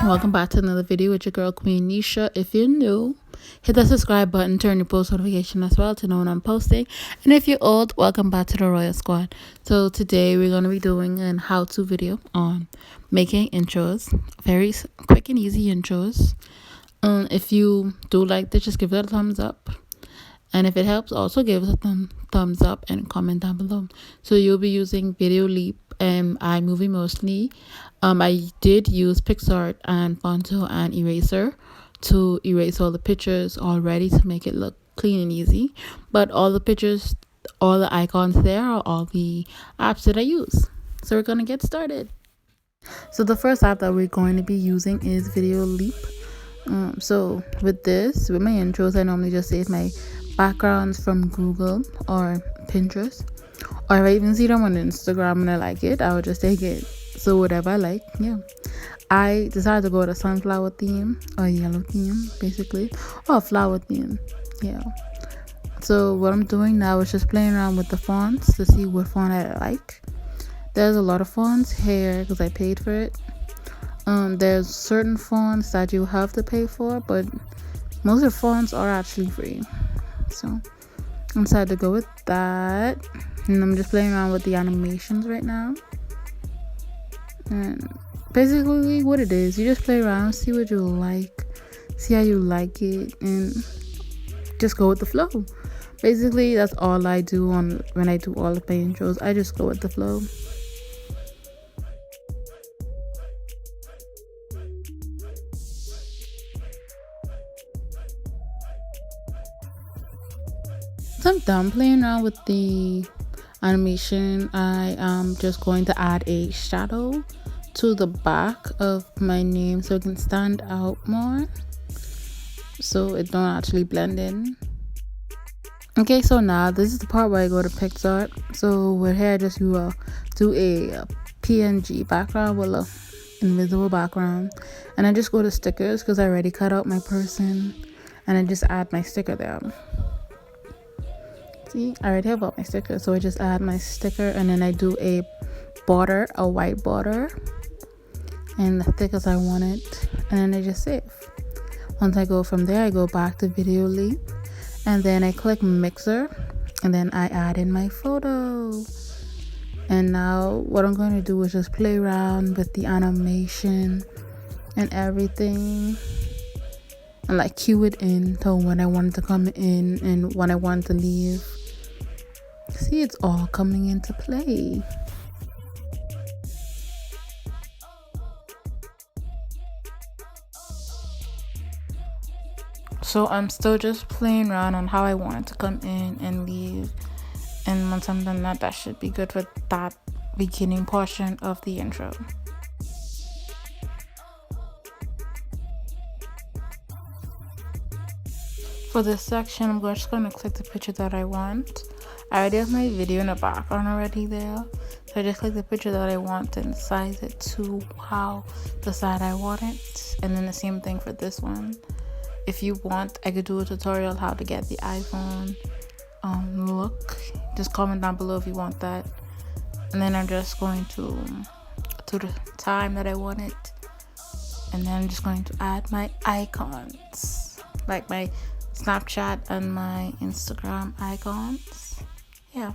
Welcome back to another video with your girl Queen Nisha. If you're new, hit that subscribe button, turn your post notification as well to know when I'm posting. And if you're old, welcome back to the Royal Squad. So today we're going to be doing an how-to video on making intros, very quick and easy intros. If you do like this, just give it a thumbs up. And if it helps, also give us a thumbs up and comment down below. So you'll be using Videoleap and iMovie mostly. I did use PixArt and Fonto and Eraser to erase all the pictures already to make it look clean and easy. But all the pictures, all the icons there are all the apps that I use. So we're going to get started. So the first app that we're going to be using is Videoleap. So with my intros, I normally just save my backgrounds from Google or Pinterest, or if I even see them on Instagram and I like it, I would just take it. So whatever I like, yeah. I decided to go with a sunflower theme or yellow theme, basically, or a flower theme, yeah. So what I'm doing now is just playing around with the fonts to see what font I like. There's a lot of fonts here because I paid for it. There's certain fonts that you have to pay for, but most of the fonts are actually free. So I decided to go with that, and I'm just playing around with the animations right now. And basically what it is, you just play around, see what you like, see how you like it, and just go with the flow. Basically that's all I do when I do all of my intros. I just go with the flow. So I'm done playing around with the animation. I am just going to add a shadow to the back of my name so it can stand out more, so it don't actually blend in. Okay, so now this is the part where I go to PixArt. So with here I just do a PNG background with a invisible background, and I just go to stickers because I already cut out my person, and I just add my sticker there. See, I already have all my stickers, so I just add my sticker, and then I do a border, a white border, and the thick as I want it, and then I just save. Once I go from there, I go back to Videoleap, and then I click mixer, and then I add in my photo. And now what I'm going to do is just play around with the animation and everything, and like cue it in to when I want it to come in and when I want to leave. See, it's all coming into play. So I'm still just playing around on how I want it to come in and leave, and once I'm done that should be good for that beginning portion of the intro. For this section, I'm just going to click the picture that I want. I already have my video in the background already there, so I just click the picture that I want and size it to how the side I want it. And then the same thing for this one. If you want, I could do a tutorial how to get the iPhone look. Just comment down below if you want that. And then I'm just going to the time that I want it, and then I'm just going to add my icons, like my Snapchat and my Instagram icons. Yeah.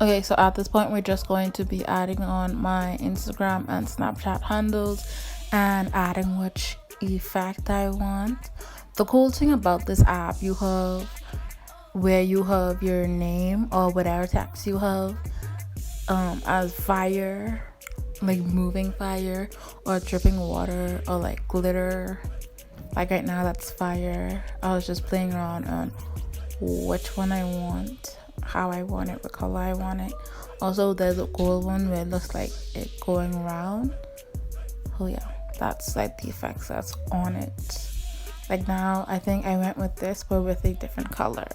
Okay, so at this point, we're just going to be adding on my Instagram and Snapchat handles and adding which effect I want. The cool thing about this app, you have where you have your name or whatever text you have as fire, like moving fire or dripping water or like glitter. Like right now, that's fire. I was just playing around on which one I want, how I want it, what color I want it. Also, there's a gold one where it looks like it going around. Oh yeah, that's like the effects that's on it. Like now I think I went with this but with a different color.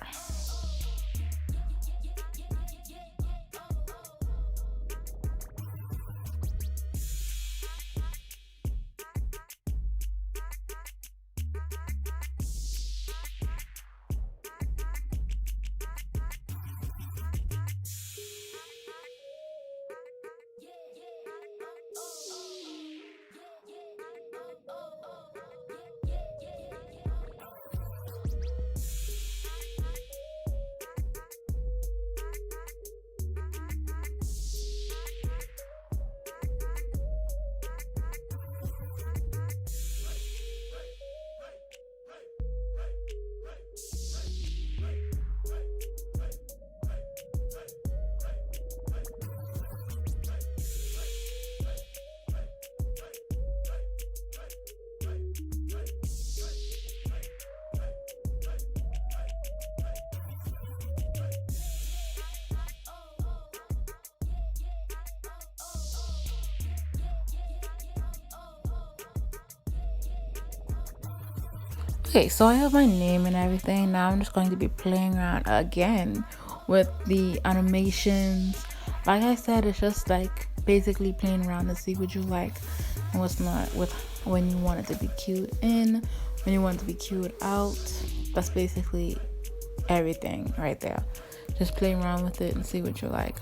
Okay, so I have my name and everything. Now I'm just going to be playing around again with the animations. Like I said, it's just like basically playing around to see what you like and what's not, with when you want it to be cute in, when you want it to be cute out. That's basically everything right there. Just play around with it and see what you like.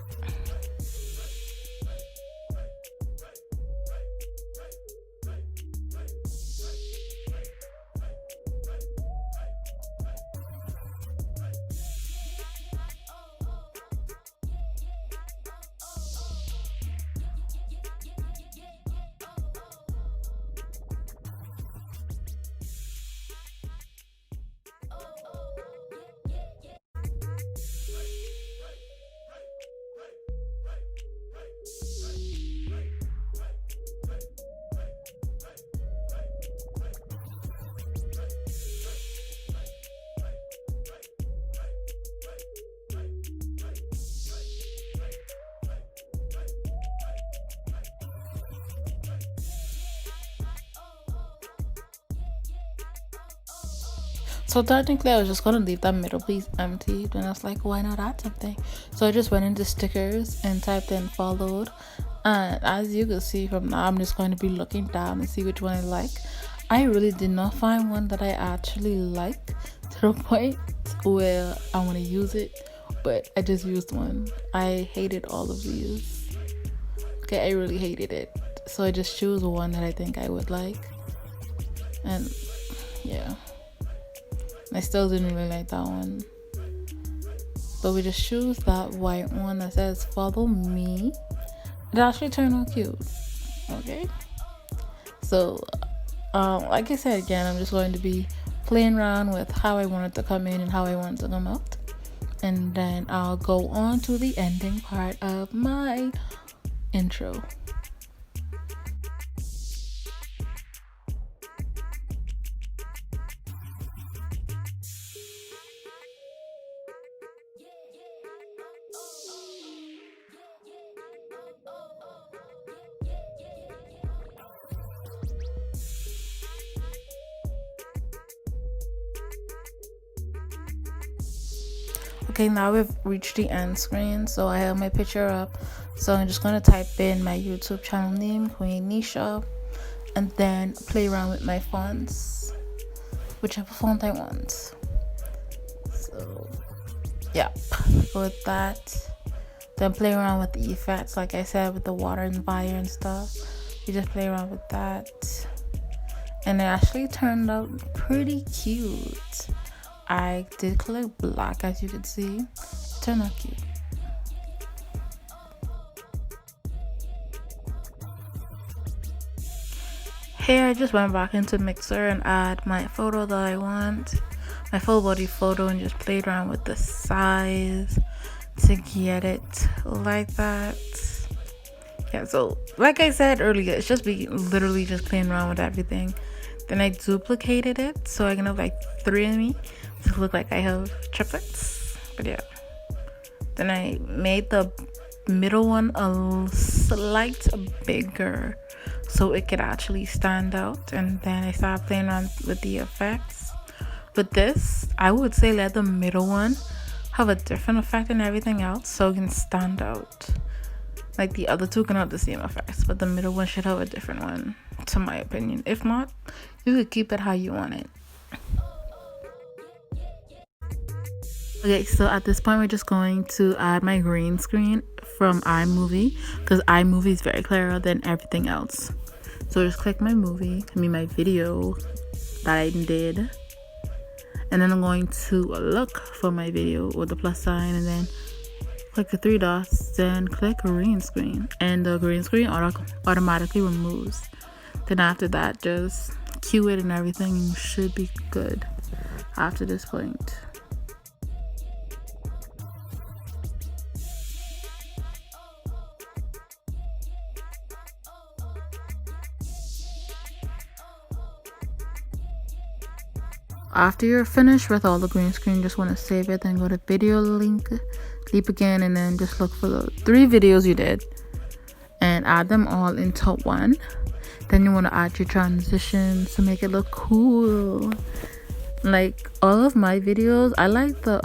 So technically I was just gonna leave that middle piece empty, and I was like, why not add something? So I just went into stickers and typed in followed, and as you can see from now, I'm just going to be looking down and see which one I like. I really did not find one that I actually like to the point where I want to use it, but I just used one. I hated all of these. Okay, I really hated it, so I just chose one that I think I would like, and yeah, I still didn't really like that one. So we just choose that white one that says follow me. It actually turned out cute. Okay. So like I said again, I'm just going to be playing around with how I want it to come in and how I want it to come out. And then I'll go on to the ending part of my intro. Okay, now we've reached the end screen, so I have my picture up. So I'm just gonna type in my YouTube channel name, Queen Nisha, and then play around with my fonts, whichever font I want. So yeah, with that, then play around with the effects, like I said, with the water and fire and stuff. You just play around with that, and it actually turned out pretty cute. I did color black, as you can see. It turned out cute. Here I just went back into Mixer and add my photo that I want, my full body photo, and just played around with the size to get it like that. Yeah, so like I said earlier, it's just literally just playing around with everything. Then I duplicated it so I can have like 3 of me to look like I have triplets. But yeah, then I made the middle one a slight bigger so it could actually stand out. And then I started playing around with the effects. With this, I would say let the middle one have a different effect than everything else so it can stand out. Like the other two can have the same effects, but the middle one should have a different one, to my opinion. If not, you could keep it how you want it. Okay, so at this point we're just going to add my green screen from iMovie, because iMovie is very clearer than everything else. So just click my video that I did, and then I'm going to look for my video with the plus sign, and then click the three dots, then click green screen, and the green screen automatically removes. Then after that, just cue it and everything should be good after this point. After you're finished with all the green screen, just want to save it, then go to Videoleap again, and then just look for the 3 videos you did and add them all into one. Then you want to add your transitions to make it look cool. Like all of my videos, I like the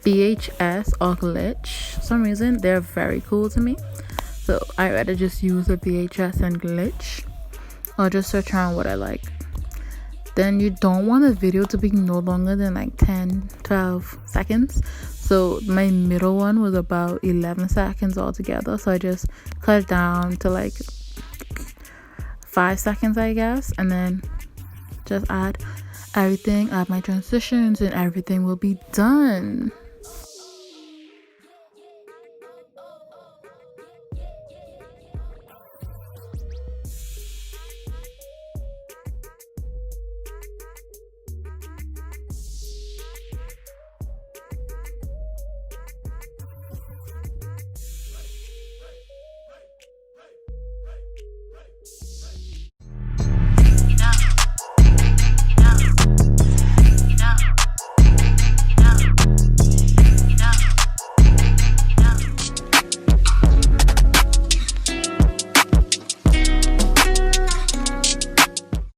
VHS or glitch. For some reason they're very cool to me, so I rather just use the VHS and glitch, or just search around what I like. Then you don't want a video to be no longer than like 10-12 seconds. So my middle one was about 11 seconds altogether, so I just cut it down to like 5 seconds, I guess, and then just add everything, add my transitions, and everything will be done.